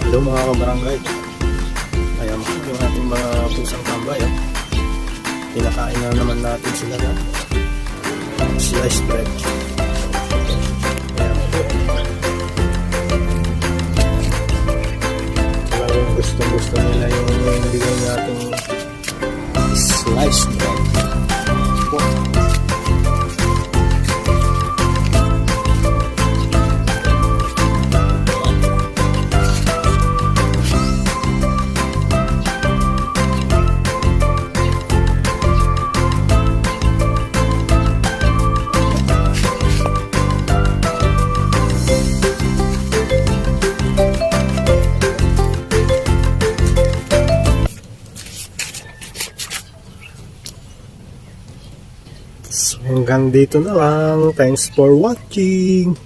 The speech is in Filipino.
Hello mga kabarangay. Ayan yung ating mga pusang tambay. Pinakain na naman natin sila na sliced bread. Ayan po. Yung gusto nila yung bigay natin sliced bread. Po. So, hanggang dito na lang. Thanks for watching.